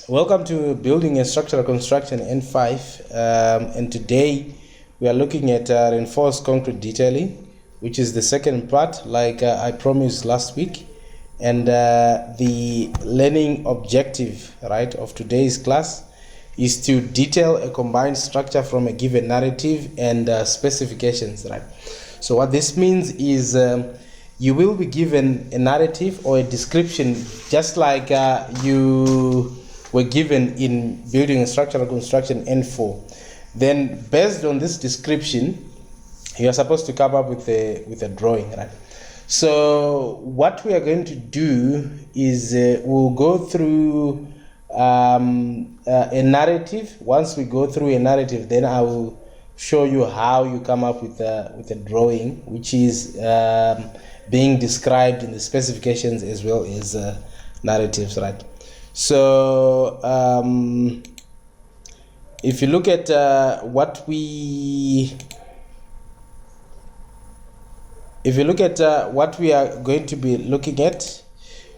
Welcome to Building and Structural Construction N5, and today we are looking at reinforced concrete detailing, which is the second part, like I promised last week. And the learning objective, right, of today's class is to detail a combined structure from a given narrative and specifications, right? So what this means is you will be given a narrative or a description, just like you were given in Building and Structural Construction N4. Then based on this description, you are supposed to come up with a drawing, right? So what we are going to do is we'll go through a narrative. Once we go through a narrative, then I will show you how you come up with a drawing, which is being described in the specifications as well as narratives, right? So if you look at what we are going to be looking at,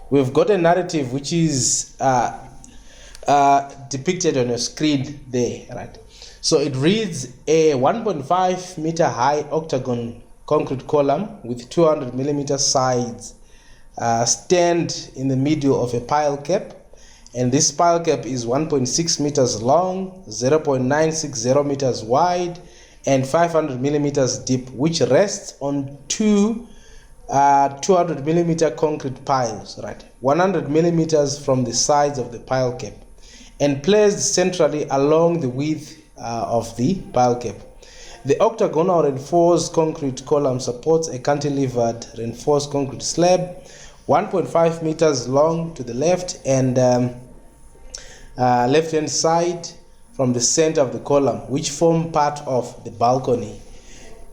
we've got a narrative which is depicted on your screen there, right? So it reads: a 1.5 meter high octagon concrete column with 200 millimeter sides stand in the middle of a pile cap, and this pile cap is 1.6 meters long, 0.960 meters wide, and 500 millimeters deep, which rests on two 200 millimeter concrete piles, right, 100 millimeters from the sides of the pile cap, and placed centrally along the width of the pile cap. The octagonal reinforced concrete column supports a cantilevered reinforced concrete slab 1.5 meters long to the left and left hand side from the center of the column, which form part of the balcony.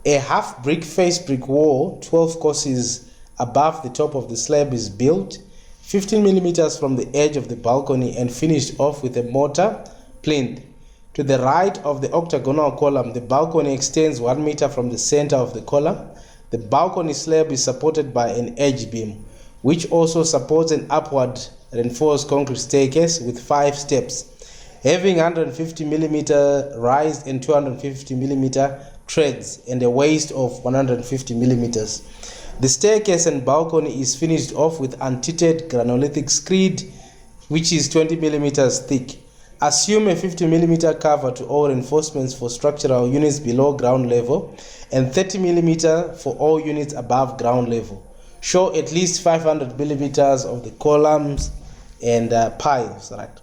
A half brick face brick wall 12 courses above the top of the slab is built 15 millimeters from the edge of the balcony and finished off with a mortar plinth. To the right of the octagonal column, the balcony extends 1 meter from the center of the column. The balcony slab is supported by an edge beam, which also supports an upward reinforced concrete staircase with 5 steps, having 150 millimeter rise and 250 millimeter treads and a waist of 150 millimeters. The staircase and balcony is finished off with untinted granulithic screed, which is 20 millimeters thick. Assume a 50 millimeter cover to all reinforcements for structural units below ground level and 30 millimeter for all units above ground level. Show at least 500 millimeters of the columns and piles, right?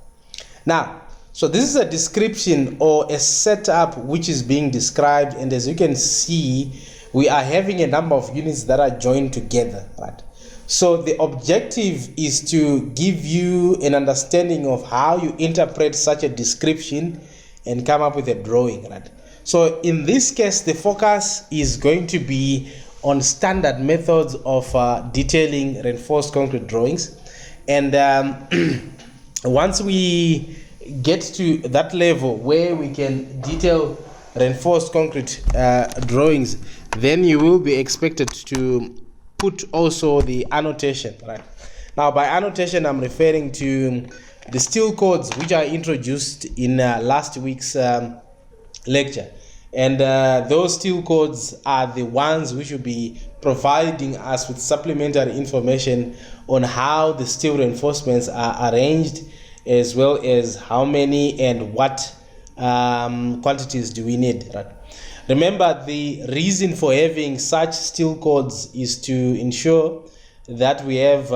Now, so this is a description or a setup which is being described, and as you can see, we are having a number of units that are joined together, right? So the objective is to give you an understanding of how you interpret such a description and come up with a drawing, right? So in this case, the focus is going to be on standard methods of detailing reinforced concrete drawings. And once we get to that level where we can detail reinforced concrete drawings, then you will be expected to put also the annotation, right? Now by annotation, I'm referring to the steel codes which are introduced in last week's lecture. And those steel codes are the ones which will be providing us with supplementary information on how the steel reinforcements are arranged, as well as how many and what quantities do we need, right? Remember, the reason for having such steel codes is to ensure that we have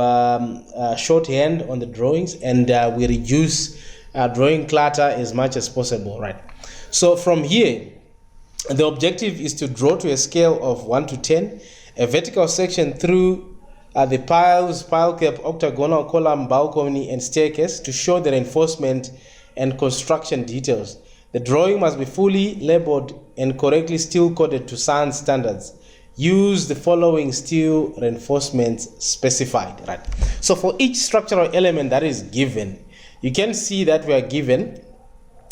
shorthand on the drawings and we reduce drawing clutter as much as possible, right? So from here, the objective is to draw to a scale of 1 to 10 a vertical section through the piles, pile cap, octagonal column, balcony, and staircase to show the reinforcement and construction details. The drawing must be fully labeled and correctly steel coded to SAN standards. Use the following steel reinforcements specified, right? So for each structural element that is given, you can see that we are given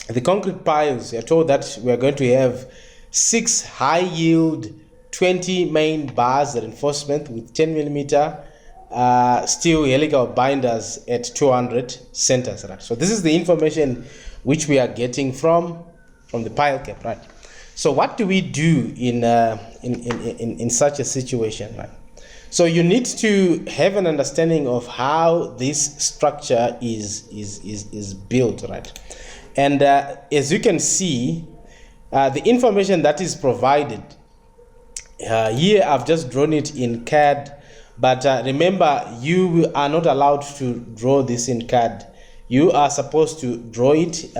the concrete piles. We are told that we are going to have 6 high yield 20 main bars reinforcement with 10 millimeter steel helical binders at 200 centers, right? So this is the information which we are getting from the pile cap, right? So what do we do in such a situation, right? So you need to have an understanding of how this structure is built, right? And as you can see, the information that is provided here, I've just drawn it in CAD, but remember, you are not allowed to draw this in CAD. You are supposed to draw it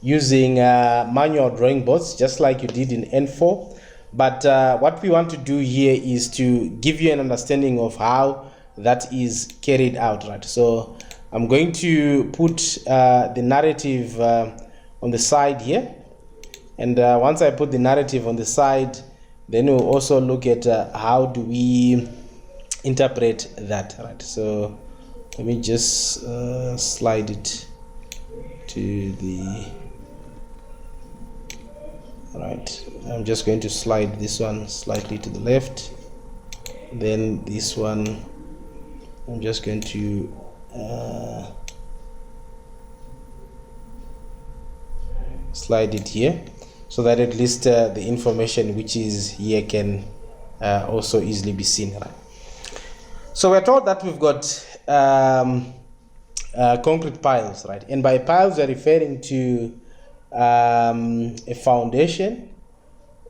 using manual drawing boards, just like you did in N4. But what we want to do here is to give you an understanding of how that is carried out, right? So I'm going to put the narrative on the side here, and once I put the narrative on the side, then we'll also look at how do we interpret that, right? So let me just slide it to the right. I'm just going to slide this one slightly to the left, then this one I'm just going to slide it here, so that at least the information which is here can also easily be seen, right? So we're told that we've got concrete piles, right? And by piles we're referring to a foundation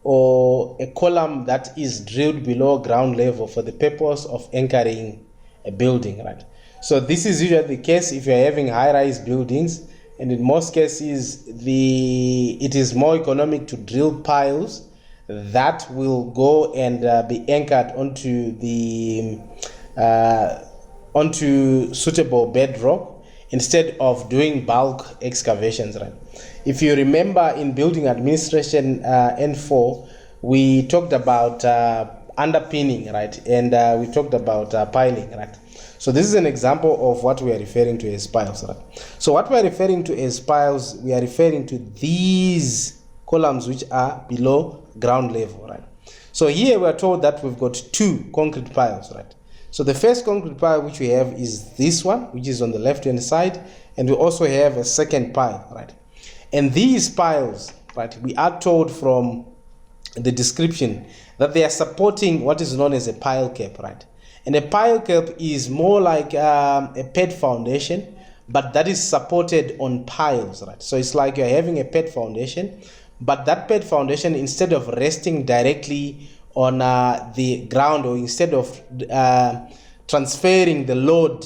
or a column that is drilled below ground level for the purpose of anchoring a building, right? So this is usually the case if you're having high-rise buildings, and in most cases it is more economic to drill piles that will go and be anchored onto the onto suitable bedrock instead of doing bulk excavations, right? If you remember in building administration N4, we talked about underpinning, right? And we talked about piling, right? So this is an example of what we are referring to as piles, right? So what we are referring to as piles, we are referring to these columns which are below ground level, right? So here we are told that we've got two concrete piles, right? So the first concrete pile which we have is this one, which is on the left hand side, and we also have a second pile, right? And these piles, right, we are told from the description that they are supporting what is known as a pile cap, right? And a pile cap is more like a pad foundation, but that is supported on piles, right? So it's like you're having a pad foundation, but that pad foundation, instead of resting directly on the ground, or instead of transferring the load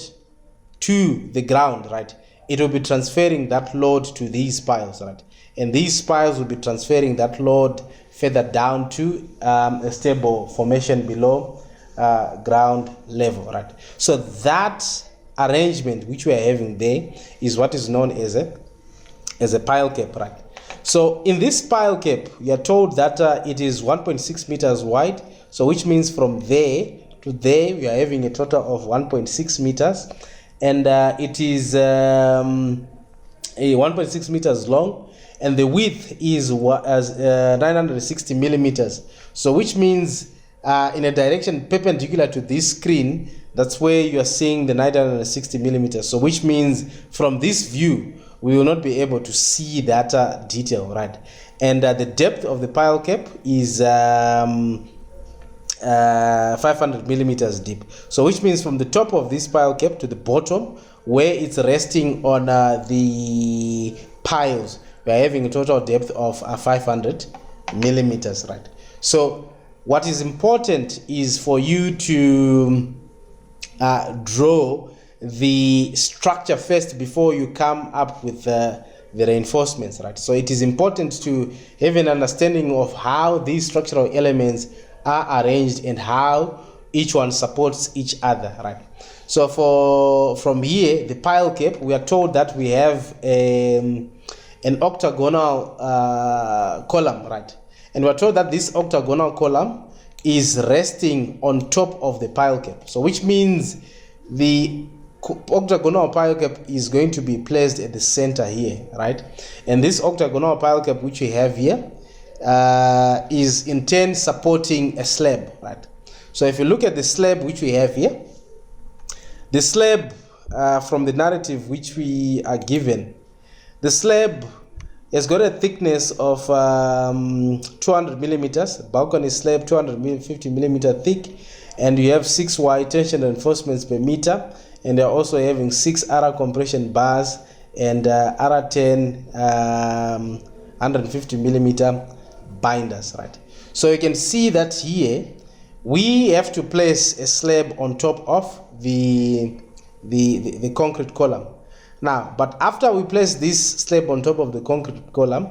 to the ground, right, it will be transferring that load to these piles, right? And these piles will be transferring that load further down to a stable formation below ground level, right? So that arrangement which we are having there is what is known as a pile cap, right? So in this pile cap, we are told that it is 1.6 meters wide, so which means from there to there we are having a total of 1.6 meters, and it is 1.6 meters long, and the width is 960 millimeters, so which means in a direction perpendicular to this screen, that's where you are seeing the 960 millimeters. So which means from this view we will not be able to see that detail, right? And the depth of the pile cap is 500 millimeters deep. So which means from the top of this pile cap to the bottom where it's resting on the piles, we are having a total depth of 500 millimeters, right? So what is important is for you to draw the structure first before you come up with the reinforcements, right? So it is important to have an understanding of how these structural elements are arranged and how each one supports each other, right? So from here, the pile cap, we are told that we have an octagonal column, right? And we're told that this octagonal column is resting on top of the pile cap. So which means the octagonal pile cap is going to be placed at the center here, right? And this octagonal pile cap which we have here is in turn supporting a slab, right? So if you look at the slab which we have here, The slab, from the narrative which we are given, the slab has got a thickness of 200 millimeters, balcony slab 250 millimeter thick, and you have 6 wide tension reinforcements per meter, and they're also having 6 RR compression bars and RR10 150 millimeter binders, right? So you can see that here we have to place a slab on top of the concrete column. Now, but after we place this slab on top of the concrete column,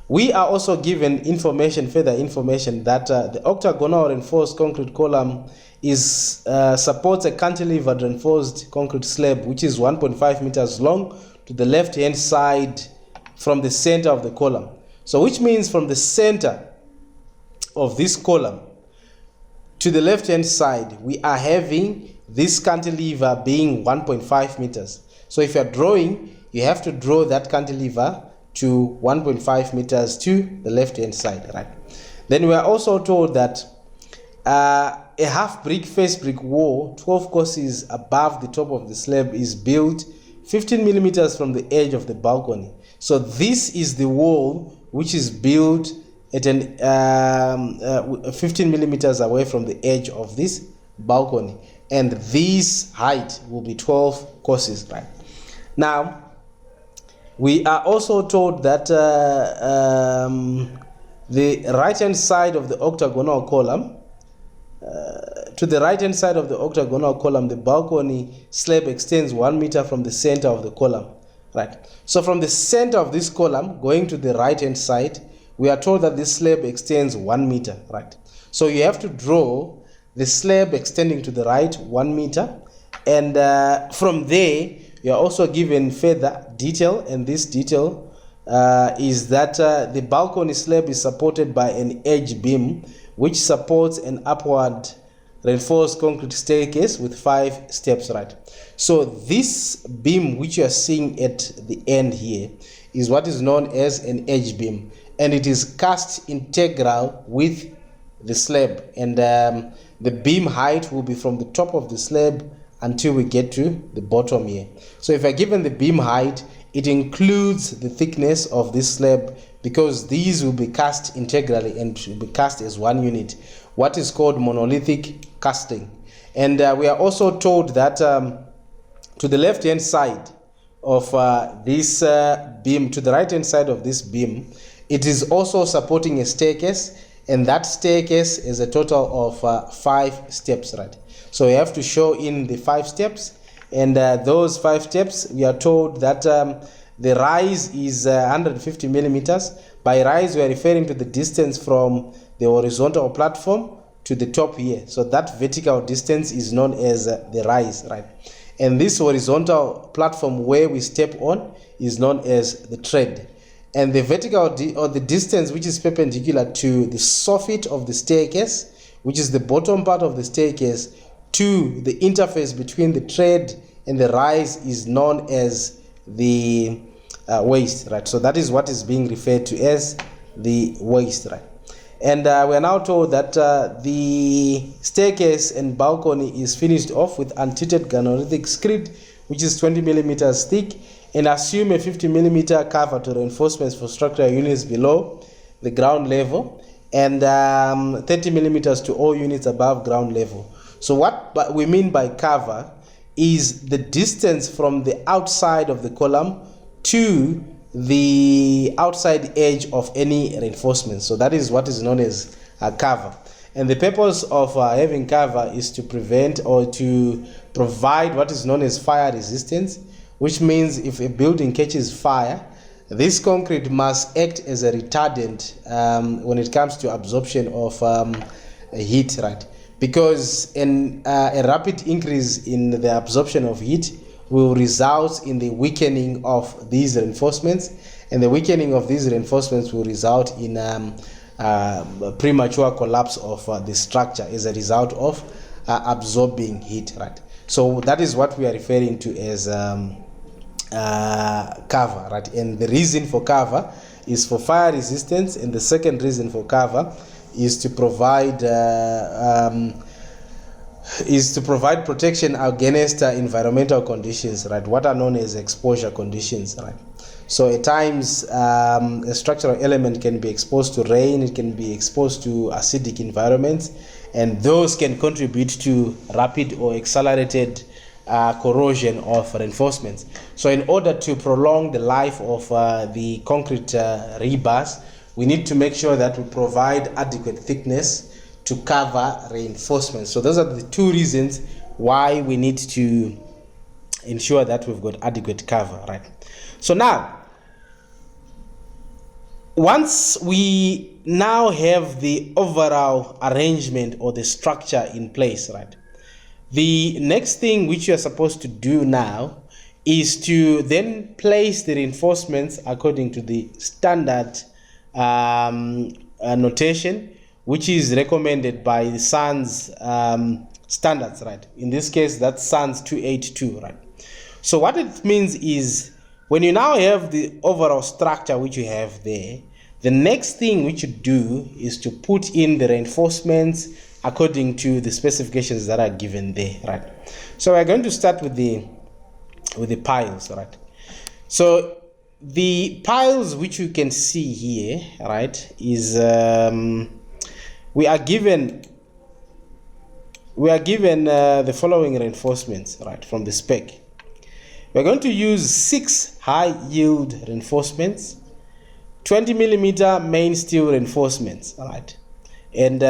we are also given information, further information, that the octagonal reinforced concrete column is supports a cantilevered reinforced concrete slab which is 1.5 meters long to the left hand side from the center of the column. So which means from the center of this column to the left hand side we are having this cantilever being 1.5 meters. So if you're drawing, you have to draw that cantilever to 1.5 meters to the left hand side, right? Then we are also told that a half brick face brick wall 12 courses above the top of the slab is built 15 millimeters from the edge of the balcony. So this is the wall which is built at an 15 millimeters away from the edge of this balcony, and this height will be 12 courses, right? Now we are also told that the right hand side of the octagonal column, to the right hand side of the octagonal column, the balcony slab extends 1 meter from the center of the column, right? So from the center of this column going to the right hand side, we are told that this slab extends 1 meter, right? So you have to draw the slab extending to the right 1 meter, and from there you are also given further detail, and this detail is that the balcony slab is supported by an edge beam which supports an upward reinforced concrete staircase with 5 steps, right? So this beam which you are seeing at the end here is what is known as an edge beam, and it is cast integral with the slab, and the beam height will be from the top of the slab until we get to the bottom here. So if I given the beam height, it includes the thickness of this slab, because these will be cast integrally and will be cast as one unit, what is called monolithic casting. And we are also told that to the left hand side of this beam, to the right hand side of this beam, it is also supporting a staircase, and that staircase is a total of 5 steps, right? So you have to show in the 5 steps, and those 5 steps, we are told that the rise is 150 millimeters. By rise, we are referring to the distance from the horizontal platform to the top here. So that vertical distance is known as the rise, right? And this horizontal platform where we step on is known as the tread. And the vertical or the distance which is perpendicular to the soffit of the staircase, which is the bottom part of the staircase, to the interface between the tread and the rise is known as the waist, right? So that is what is being referred to as the waist, right? And we are now told that the staircase and balcony is finished off with untreated granolithic screed, which is 20 millimeters thick, and assume a 50 millimeter cover to reinforcements for structural units below the ground level, and 30 millimeters to all units above ground level. So what we mean by cover is the distance from the outside of the column to the outside edge of any reinforcement. So that is what is known as a cover. And the purpose of having cover is to prevent or to provide what is known as fire resistance, which means if a building catches fire, this concrete must act as a retardant when it comes to absorption of heat, right? Because a rapid increase in the absorption of heat will result in the weakening of these reinforcements, and the weakening of these reinforcements will result in premature collapse of the structure as a result of absorbing heat, right? So that is what we are referring to as cover, right? And the reason for cover is for fire resistance, and the second reason for cover is to provide is to provide protection against environmental conditions, right? What are known as exposure conditions, right? So at times, a structural element can be exposed to rain, it can be exposed to acidic environments, and those can contribute to rapid or accelerated corrosion of reinforcements. So in order to prolong the life of the concrete rebars, we need to make sure that we provide adequate thickness to cover reinforcements. So those are the two reasons why we need to ensure that we've got adequate cover, right? So now, once we now have the overall arrangement or the structure in place, right? The next thing which you are supposed to do now is to then place the reinforcements according to the standard notation, which is recommended by the SANS standards, right? In this case, that's SANS 282, right? So what it means is, when you now have the overall structure which you have there, the next thing which you do is to put in the reinforcements according to the specifications that are given there, right? So we're going to start with the piles, right? So the piles which you can see here, right, is we are given the following reinforcements, right, from the spec. We're going to use 6 high yield reinforcements, 20 millimeter main steel reinforcements, right, and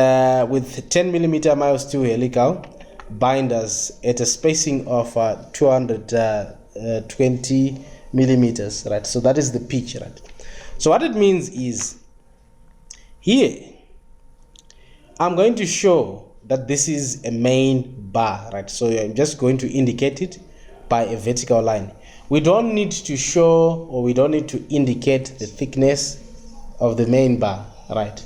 with 10 millimeter mild steel helical binders at a spacing of 220 millimeters, right? So that is the pitch, right? So what it means is, here I'm going to show that this is a main bar, right? So I'm just going to indicate it by a vertical line. We don't need to show, or we don't need to indicate the thickness of the main bar, right?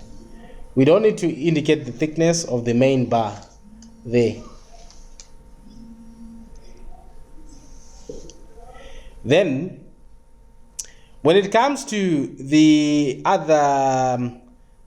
We don't need to indicate the thickness of the main bar there. Then, when it comes to the other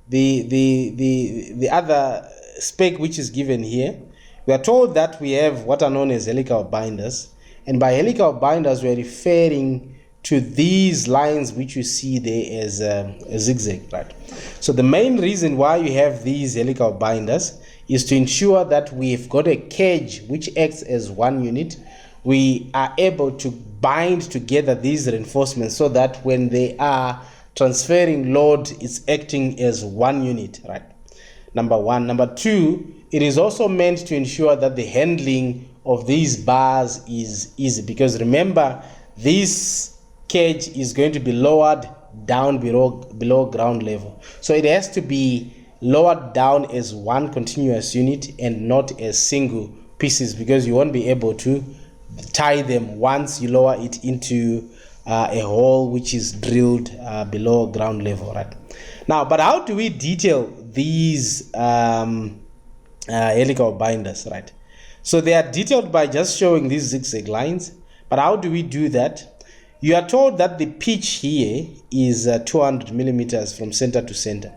the other spec which is given here, we are told that we have what are known as helical binders, and by helical binders we are referring to these lines which you see there as a zigzag, right? So the main reason why you have these helical binders is to ensure that we've got a cage which acts as one unit. We are able to bind together these reinforcements so that when they are transferring load, it's acting as one unit, right? Number one. Number two, it is also meant to ensure that the handling of these bars is easy, because remember, this cage is going to be lowered down below ground level. So it has to be lowered down as one continuous unit and not as single pieces, because you won't be able to tie them once you lower it into a hole which is drilled below ground level, right? Now, but how do we detail these helical binders, right? So they are detailed by just showing these zigzag lines. But how do we do that? You are told that the pitch here is 200 millimeters from center to center.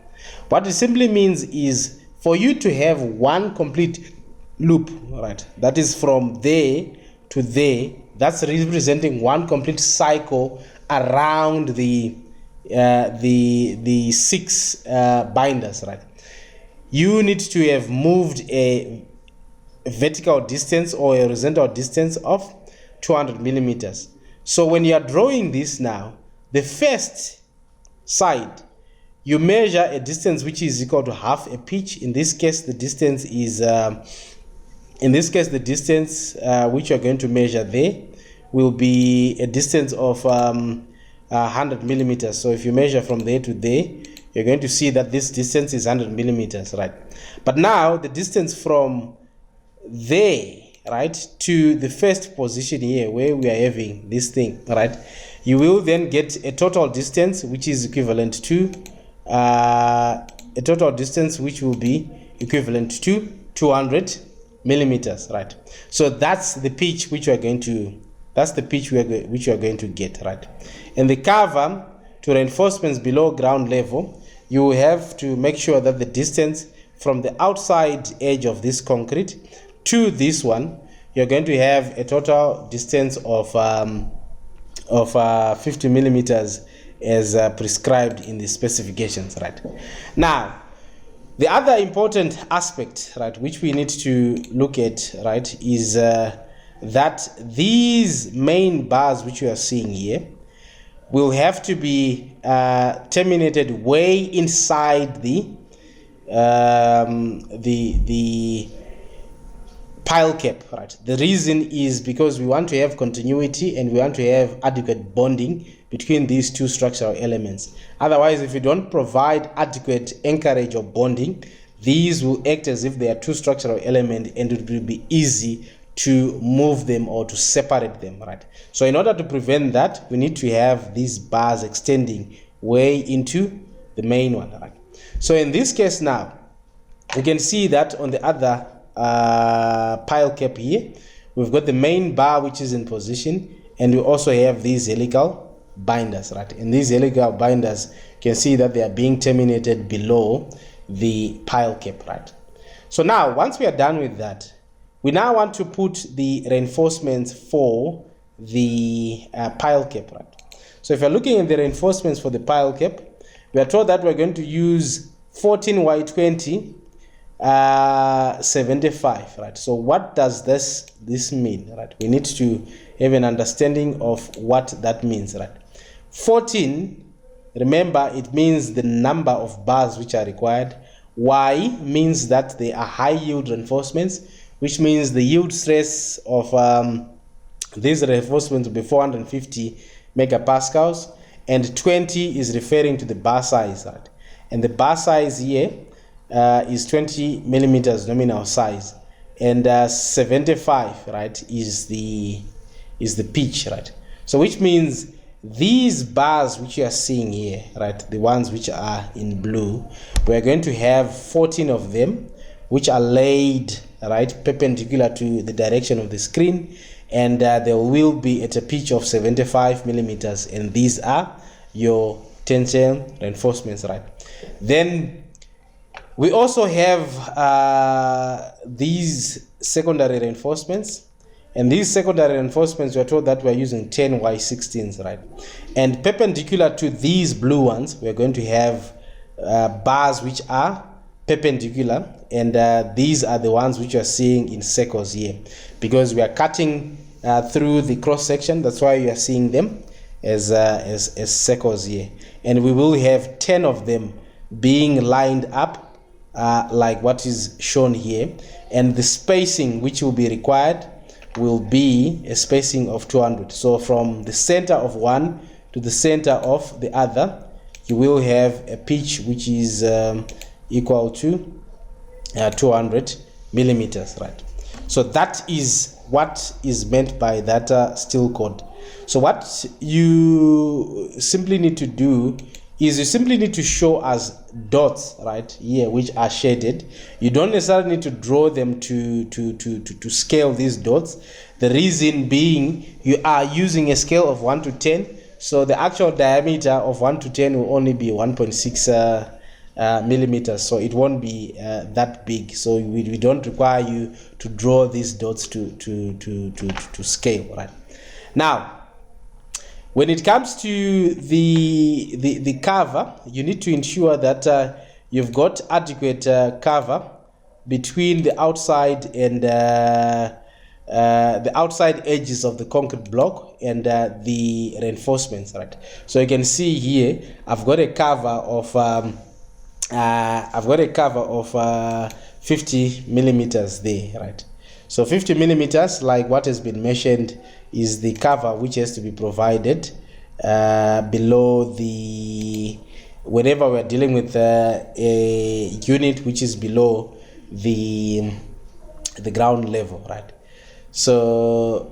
What it simply means is, for you to have one complete loop, right, that is from there to there, that's representing one complete cycle around the 6 binders, right? You need to have moved a vertical distance or a horizontal distance of 200 millimeters. So when you are drawing this now, the first side, you measure a distance which is equal to half a pitch. In this case, the distance is which you're going to measure there will be a distance of 100 millimeters. So if you measure from there to there, you're going to see that this distance is 100 millimeters, right? But now the distance from there, right, to the first position here where we are having this thing, right, you will then get a total distance which is equivalent to a total distance which will be equivalent to 200 millimeters, right? So that's the pitch which we are going to get, right? And the cover to reinforcements below ground level, you have to make sure that the distance from the outside edge of this concrete to this one, you're going to have a total distance of 50 millimeters as prescribed in the specifications, right? Now, the other important aspect, right, which we need to look at, right, is that these main bars which you are seeing here will have to be terminated way inside the pile cap, right? The reason is because we want to have continuity and we want to have adequate bonding between these two structural elements. Otherwise, if you don't provide adequate anchorage or bonding, these will act as if they are two structural elements, and it will be easy to move them or to separate them, right? So in order to prevent that, we need to have these bars extending way into the main one, right? So in this case now, you can see that on the other pile cap here, we've got the main bar which is in position, and we also have these helical binders, right? And these helical binders, you can see that they are being terminated below the pile cap, right? So now, once we are done with that, we now want to put the reinforcements for the pile cap, right? So if you're looking at the reinforcements for the pile cap, we are told that we're going to use 14y20 75, right? So what does this mean, right? We need to have an understanding of what that means, right? 14, remember, it means the number of bars which are required. Y means that they are high yield reinforcements, which means the yield stress of these reinforcements will be 450 megapascals, and 20 is referring to the bar size, right? And the bar size here is 20 millimeters nominal size, and 75, right, is the pitch, right? So which means these bars which you are seeing here, right, the ones which are in blue, we're going to have 14 of them which are laid, right, perpendicular to the direction of the screen, and there will be at a pitch of 75 millimeters, and these are your tensile reinforcements, right? Then we also have these secondary reinforcements, and these secondary reinforcements, we are told that we're using 10y16s, right? And perpendicular to these blue ones, we're going to have bars which are perpendicular, and these are the ones which you are seeing in circles here, because we are cutting through the cross section. That's why you are seeing them as circles here, and we will have 10 of them being lined up like what is shown here, and the spacing which will be required will be a spacing of 200. So from the center of one to the center of the other, you will have a pitch which is equal to 200 millimeters, right? So that is what is meant by that steel cord. So what you simply need to do is you simply need to show us dots right here which are shaded. You don't necessarily need to draw them to scale these dots. The reason being, you are using a scale of 1 to 10, so the actual diameter of 1 to 10 will only be 1.6 millimeters, so it won't be that big. So we don't require you to draw these dots to scale, right? Now, when it comes to the cover, you need to ensure that you've got adequate cover between the outside and the outside edges of the concrete block and the reinforcements, right? So you can see here, I've got a cover of 50 millimeters there, right? So 50 millimeters, like what has been mentioned, is the cover which has to be provided below the, whenever we're dealing with a unit which is below the ground level, right? So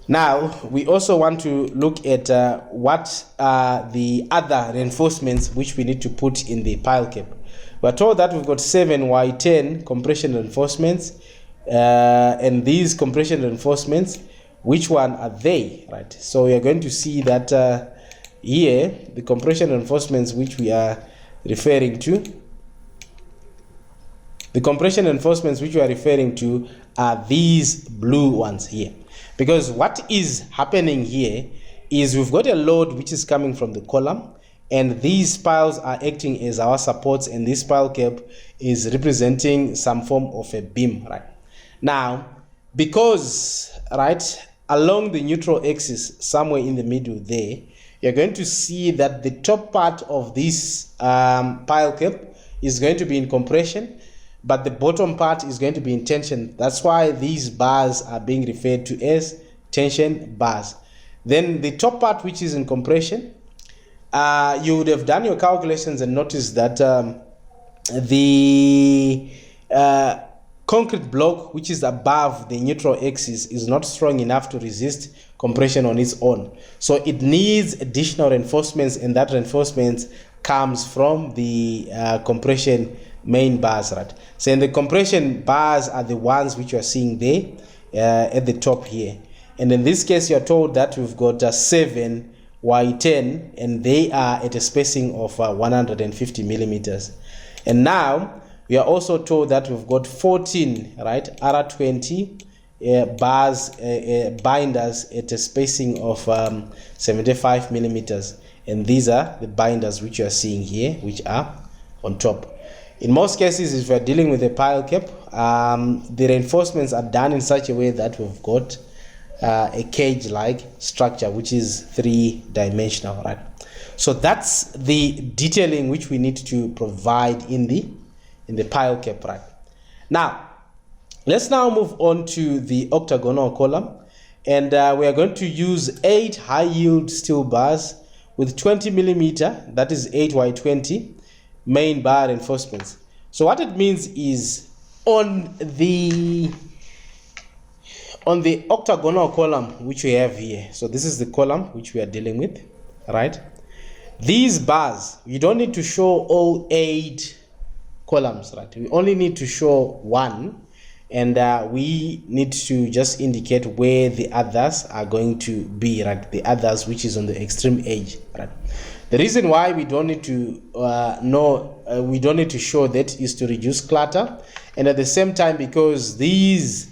now we also want to look at what are the other reinforcements which we need to put in the pile cap. We're told that we've got 7y10 compression reinforcements, and these compression reinforcements, which one are they, right? So we are going to see that here the compression reinforcements which we are referring to, The compression reinforcements which we are referring to are these blue ones here. Because what is happening here is we've got a load which is coming from the column, and these piles are acting as our supports, and this pile cap is representing some form of a beam, right? Now, because, right, along the neutral axis, somewhere in the middle there, you're going to see that the top part of this pile cap is going to be in compression, but the bottom part is going to be in tension. That's why these bars are being referred to as tension bars. Then the top part, which is in compression, you would have done your calculations and noticed that the concrete block which is above the neutral axis is not strong enough to resist compression on its own. So it needs additional reinforcements, and that reinforcement comes from the compression main bars, right? So in the compression bars are the ones which you are seeing there at the top here. And in this case, you are told that we've got 7 Y10, and they are at a spacing of 150 millimeters. And now we are also told that we've got 14, right, R20 bars, binders at a spacing of 75 millimeters. And these are the binders which you are seeing here, which are on top. In most cases, if we are dealing with a pile cap, the reinforcements are done in such a way that we've got a cage-like structure which is 3-dimensional, right? So that's the detailing which we need to provide in the pile cap, right? Now let's now move on to the octagonal column, and we are going to use 8 high-yield steel bars with 20 millimeter, that is 8x20 main bar reinforcements. So what it means is on the octagonal column which we have here, so this is the column which we are dealing with, right? These bars, you don't need to show all 8 columns, right? We only need to show 1, and we need to just indicate where the others are going to be, right? The others which is on the extreme edge, right? The reason why we don't need to we don't need to show that is to reduce clutter, and at the same time, because these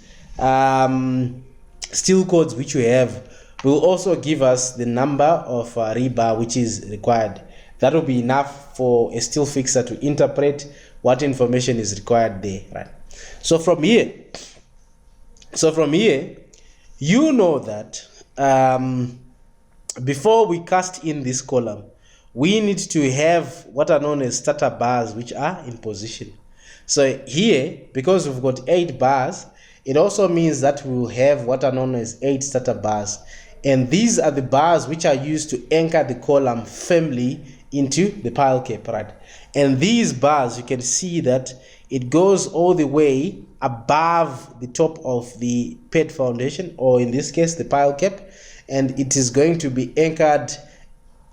steel cords which we have will also give us the number of rebar which is required. That will be enough for a steel fixer to interpret what information is required there, right? So from here, you know that before we cast in this column, we need to have what are known as starter bars which are in position. So here, because we've got 8 bars, it also means that we will have what are known as 8 starter bars. And these are the bars which are used to anchor the column firmly into the pile cap, right? And these bars, you can see that it goes all the way above the top of the pad foundation, or in this case, the pile cap, and it is going to be anchored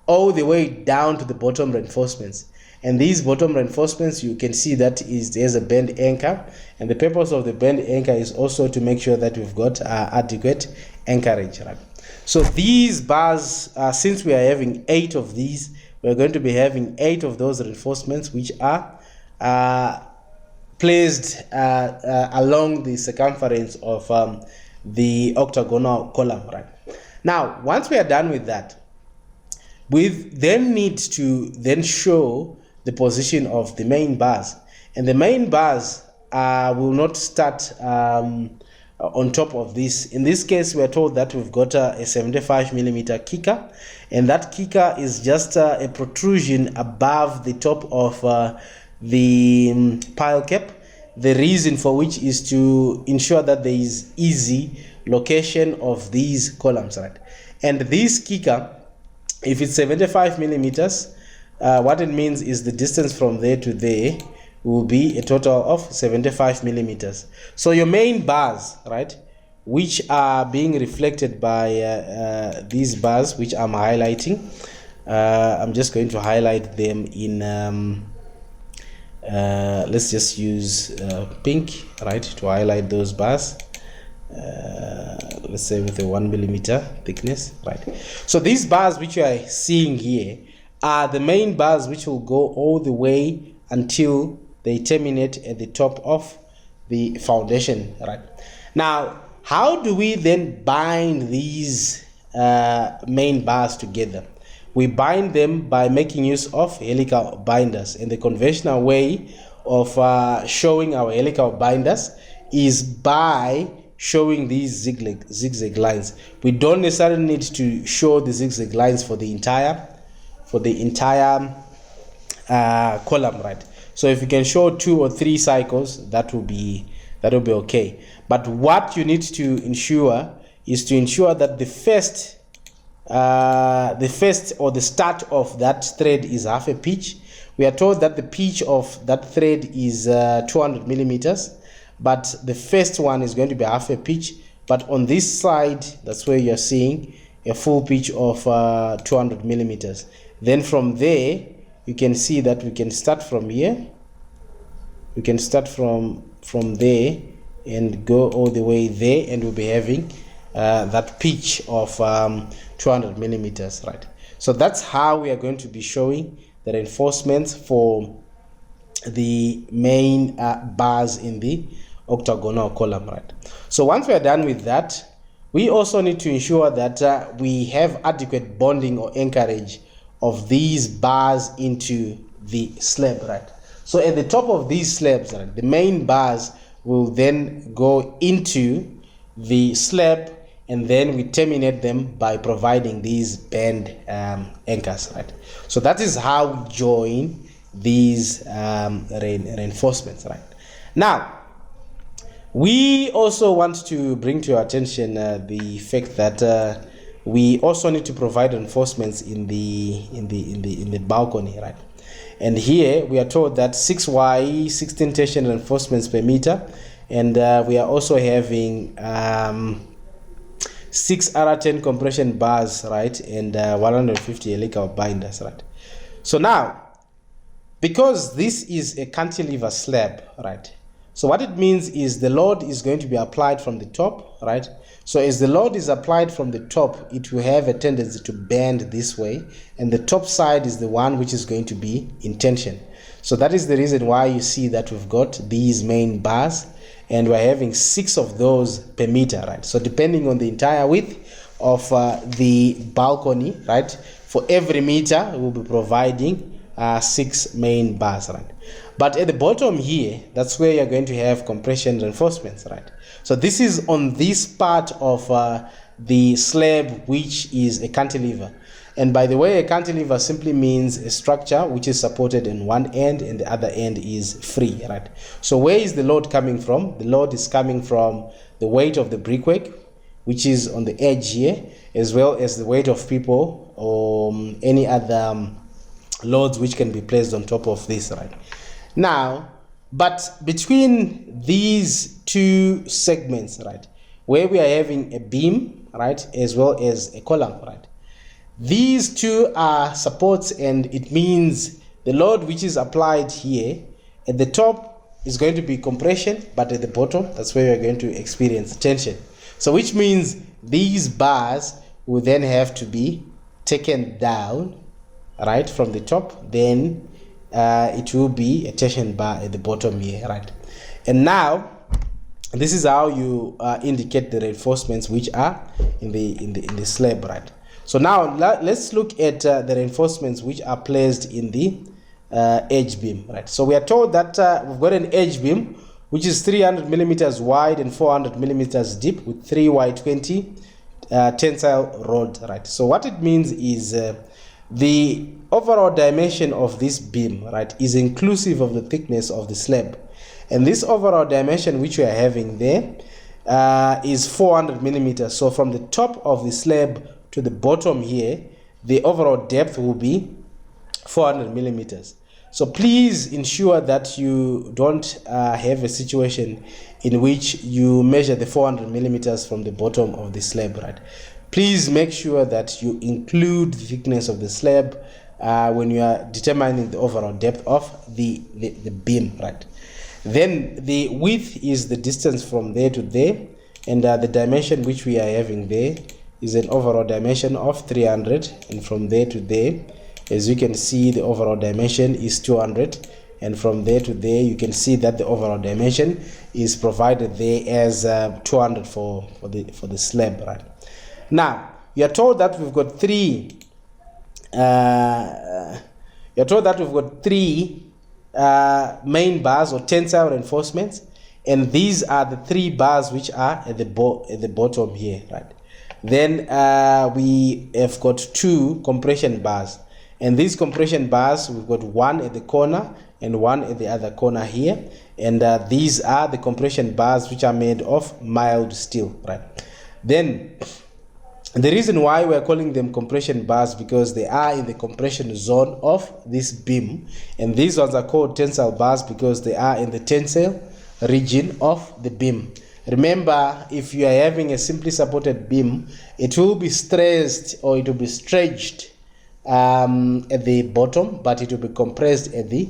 all the way down to the bottom reinforcements. And these bottom reinforcements, you can see that there's a bend anchor, and the purpose of the bend anchor is also to make sure that we've got adequate anchorage, right? So these bars, since we are having 8 of these, we're going to be having 8 of those reinforcements which are placed along the circumference of the octagonal column, right? Now, once we are done with that, we then need to then show the position of the main bars, and the main bars will not start on top of this. In this case, we are told that we've got a 75 millimeter kicker, and that kicker is just a protrusion above the top of the pile cap. The reason for which is to ensure that there is easy location of these columns, right? And this kicker, if it's 75 millimeters, what it means is the distance from there to there will be a total of 75 millimeters. So your main bars, right, which are being reflected by these bars which I'm highlighting, I'm just going to highlight them in let's just use pink, right, to highlight those bars. Let's say with a 1 millimeter thickness, right? So these bars which you are seeing here are the main bars which will go all the way until they terminate at the top of the foundation, right? Now, how do we then bind these main bars together? We bind them by making use of helical binders, and the conventional way of showing our helical binders is by showing these zigzag lines. We don't necessarily need to show the zigzag lines for the entire column, right? So if you can show 2 or 3 cycles, that will be okay. But what you need to ensure is to ensure that the first or the start of that thread is half a pitch. We are told that the pitch of that thread is 200 millimeters, but the first one is going to be half a pitch. But on this side, that's where you're seeing a full pitch of 200 millimeters. Then from there, you can see that we can start from here. We can start from there and go all the way there, and we'll be having that pitch of 200 millimeters, right? So that's how we are going to be showing the reinforcements for the main bars in the octagonal column, right? So once we are done with that, we also need to ensure that we have adequate bonding or anchorage of these bars into the slab, right? So at the top of these slabs, right, the main bars will then go into the slab, and then we terminate them by providing these band anchors, right? So that is how we join these reinforcements, right? Now, we also want to bring to your attention the fact that we also need to provide reinforcements in the balcony, right? And here we are told that 6Y 16 tension reinforcements per meter, and we are also having 6 R10 compression bars, right, and 150 helical binders, right? So now, because this is a cantilever slab, right, so what it means is the load is going to be applied from the top, right? So as the load is applied from the top, it will have a tendency to bend this way, and the top side is the one which is going to be in tension. So that is the reason why you see that we've got these main bars, and we're having 6 of those per meter, right? So depending on the entire width of the balcony, right, for every meter we'll be providing 6 main bars, right? But at the bottom here, that's where you're going to have compression reinforcements, right? So this is on this part of the slab, which is a cantilever. And by the way, a cantilever simply means a structure which is supported in one end and the other end is free, right? So where is the load coming from? The load is coming from the weight of the brickwork, which is on the edge here, as well as the weight of people or any other loads which can be placed on top of this, right? Now, but between these two segments, right, where we are having a beam, right, as well as a column, right, these two are supports, and it means the load which is applied here at the top is going to be compression, but at the bottom, that's where you're going to experience tension. So which means these bars will then have to be taken down, right, from the top, then it will be a tension bar at the bottom here, right? And now this is how you indicate the reinforcements which are in the slab, right? So now let's look at the reinforcements which are placed in the edge beam, right? So we are told that we've got an edge beam which is 300 millimeters wide and 400 millimeters deep with 3Y20 tensile rod, right? So what it means is the overall dimension of this beam, right, is inclusive of the thickness of the slab, and this overall dimension which we are having there is 400 millimeters. So from the top of the slab to the bottom here, the overall depth will be 400 millimeters. So please ensure that you don't have a situation in which you measure the 400 millimeters from the bottom of the slab, right? Please make sure that you include the thickness of the slab when you are determining the overall depth of the beam, right? Then the width is the distance from there to there, and the dimension which we are having there is an overall dimension of 300, and from there to there, as you can see, the overall dimension is 200, and from there to there you can see that the overall dimension is provided there as 200 for the slab, right? Now you are told that we've got three main bars or tensile reinforcements, and these are the three bars which are at the bottom here, right? Then we have got two compression bars, and these compression bars, we've got one at the corner and one at the other corner here, and these are the compression bars which are made of mild steel, right? Then the reason why we're calling them compression bars, because they are in the compression zone of this beam, and these ones are called tensile bars because they are in the tensile region of the beam. Remember, if you are having a simply supported beam, it will be stressed or it will be stretched at the bottom, but it will be compressed at the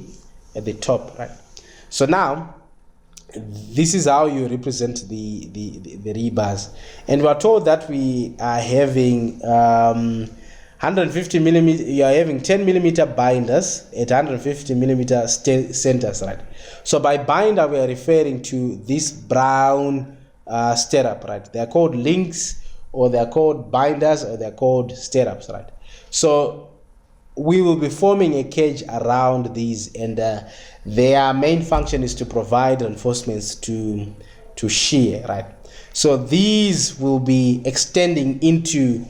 top, right? So now this is how you represent the rebars, and we are told that we are having 150 millimeter. You are having 10 millimeter binders at 150 millimeter centers, right? So by binder we are referring to this brown stirrup, right? They are called links, or they are called binders, or they are called stirrups, right? So we will be forming a cage around these, and their main function is to provide reinforcements to shear, right? So these will be extending into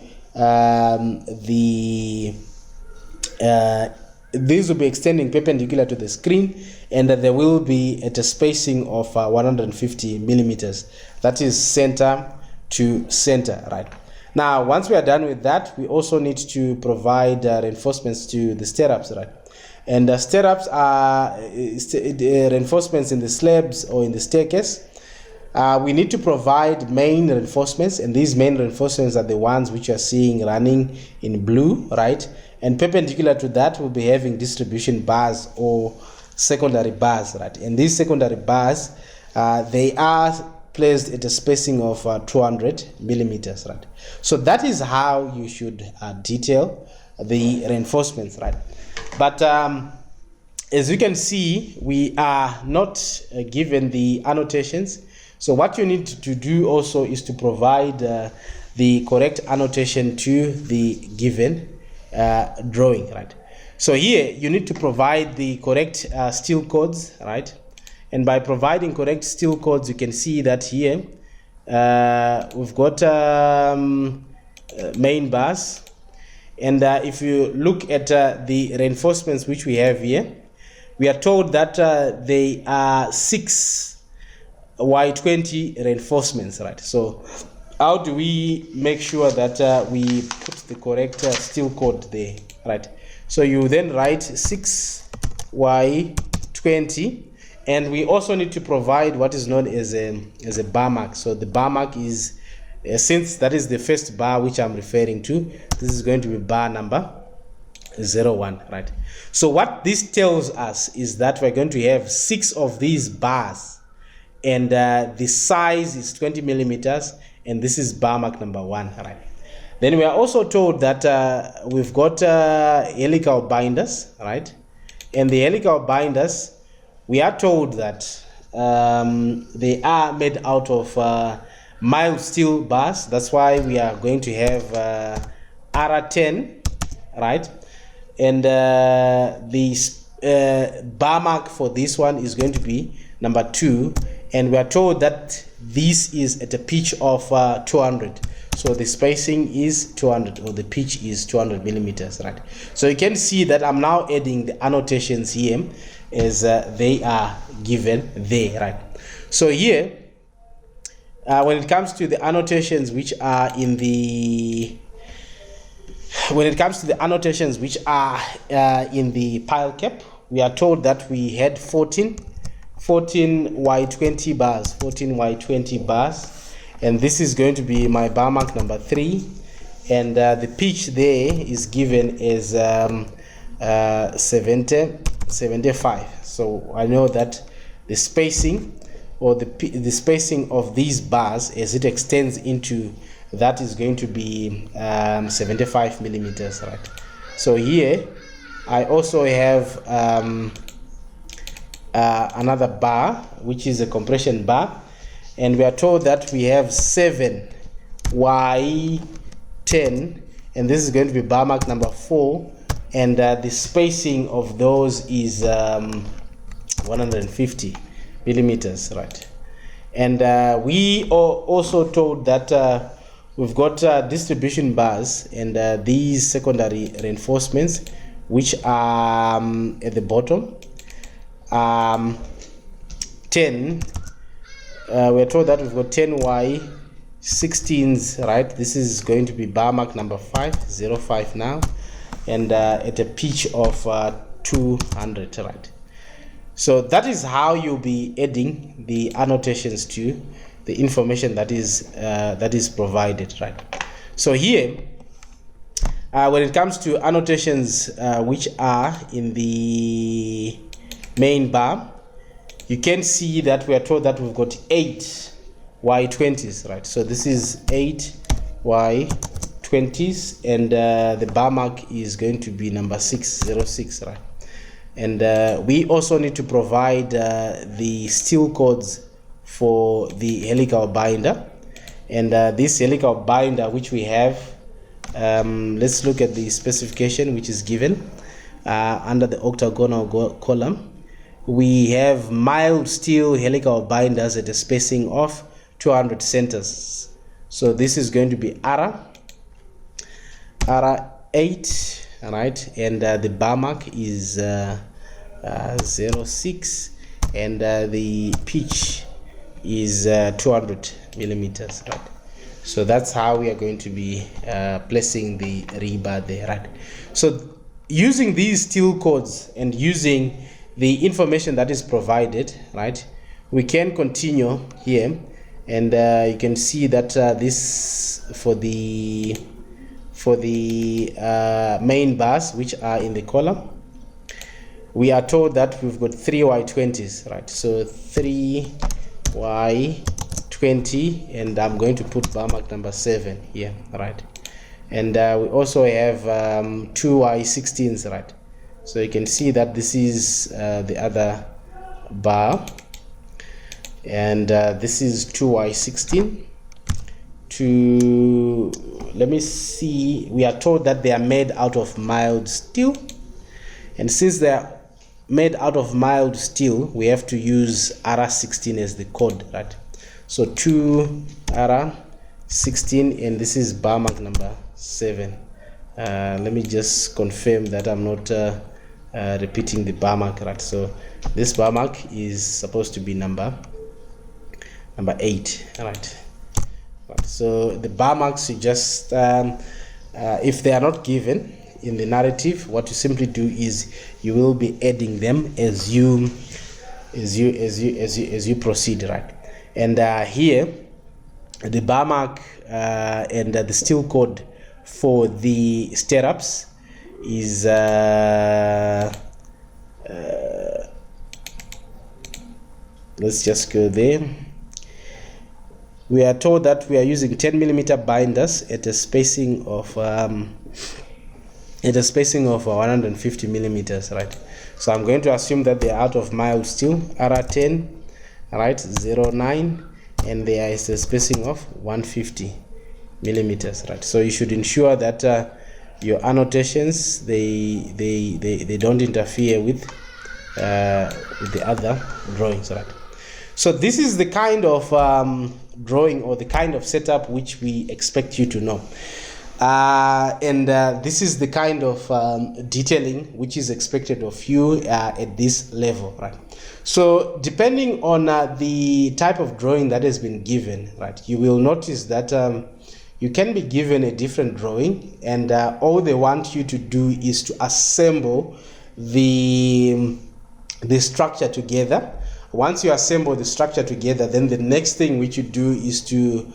these will be extending perpendicular to the screen, and they will be at a spacing of 150 millimeters. That is center to center, right? Now, once we are done with that, we also need to provide reinforcements to the stirrups, right? And the stirrups are reinforcements in the slabs or in the staircase. We need to provide main reinforcements, and these main reinforcements are the ones which you are seeing running in blue, right? And perpendicular to that, we'll be having distribution bars or secondary bars, right? And these secondary bars, they are placed at a spacing of 200 millimeters, right? So that is how you should detail the reinforcements, right? But as you can see, we are not given the annotations. So what you need to do also is to provide the correct annotation to the given drawing, right? So here you need to provide the correct steel codes, right? And by providing correct steel codes, you can see that here we've got main bars, and if you look at the reinforcements which we have here, we are told that they are 6 Y20 reinforcements, right? So how do we make sure that we put the correct steel code there, right? So you then write 6 Y20, and we also need to provide what is known as a bar mark. So the bar mark is, since that is the first bar which I'm referring to, this is going to be bar number 01, right? So what this tells us is that we're going to have 6 of these bars, and the size is 20 millimeters, and this is bar mark number 1, right? Then we are also told that we've got helical binders, right? And the helical binders, we are told that they are made out of mild steel bars. That's why we are going to have R10, right? And the bar mark for this one is going to be number 2, and we are told that this is at a pitch of 200. So the spacing is 200, or the pitch is 200 millimeters, right? So you can see that I'm now adding the annotations here as they are given there, right? So here, when it comes to the annotations which are in the pile cap, we are told that we had 14 Y20 bars, 14 Y20 bars, and this is going to be my bar mark number 3, and the pitch there is given as 75. So I know that the spacing, or the spacing of these bars as it extends into that, is going to be 75 millimeters, right? So here I also have another bar, which is a compression bar, and we are told that we have 7 Y10, and this is going to be bar mark number 4, and the spacing of those is 150 millimeters, right? And we are also told that we've got distribution bars and these secondary reinforcements, which are at the bottom. 10, we're told that we've got 10 Y16s, right? This is going to be bar mark number 505 now, and at a pitch of 200, right? So that is how you'll be adding the annotations to the information that is provided, right? So here, when it comes to annotations which are in the main bar, you can see that we are told that we've got 8 Y20s, right? So this is 8 Y20s, and the bar mark is going to be number 606, right? And we also need to provide the steel codes for the helical binder, and this helical binder which we have, let's look at the specification which is given under the octagonal column. We have mild steel helical binders at a spacing of 200 centers. So this is going to be R8, right? And the bar mark is 06, and the pitch is 200 millimeters, right? So that's how we are going to be placing the rebar there, right? So using these steel codes and using the information that is provided, right, we can continue here, and you can see that this for the main bars which are in the column, we are told that we've got 3 Y20s, right? So 3 Y20, and I'm going to put bar mark number 7 here, right? And we also have 2 Y16s, right? So you can see that this is the other bar, and this is 2 Y16. Let me see, we are told that they are made out of mild steel, and since they are made out of mild steel, we have to use R16 as the code, right? So 2 R16, and this is bar mark number 7. Let me just confirm that I'm not repeating the bar mark, right? So this bar mark is supposed to be number 8, right? So the bar marks, you just if they are not given in the narrative, what you simply do is you will be adding them as you proceed, right? And here the bar mark and the steel code for the stirrups is let's just go there. We are told that we are using 10 millimeter binders at a spacing of 150 millimeters, right? So I'm going to assume that they are out of mild steel, R10, right, 09, and there is a spacing of 150 millimeters, right? So you should ensure that your annotations they don't interfere with the other drawings, right? So this is the kind of drawing or the kind of setup which we expect you to know. And this is the kind of detailing which is expected of you at this level, right? So depending on the type of drawing that has been given, right, you will notice that you can be given a different drawing, and all they want you to do is to assemble the structure together. Once you assemble the structure together, then the next thing which you do is to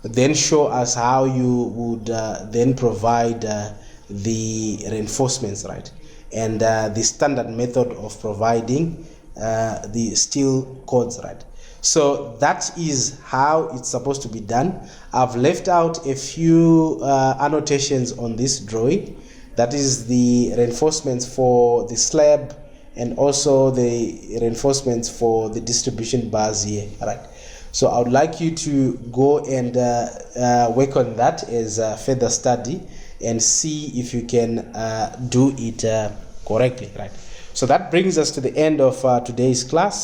then show us how you would then provide the reinforcements, right? And the standard method of providing the steel cords, right? So that is how it's supposed to be done. I've left out a few annotations on this drawing. That is the reinforcements for the slab and also the reinforcements for the distribution bars here. Right, so I would like you to go and work on that as a further study and see if you can do it correctly. Right, so that brings us to the end of today's class.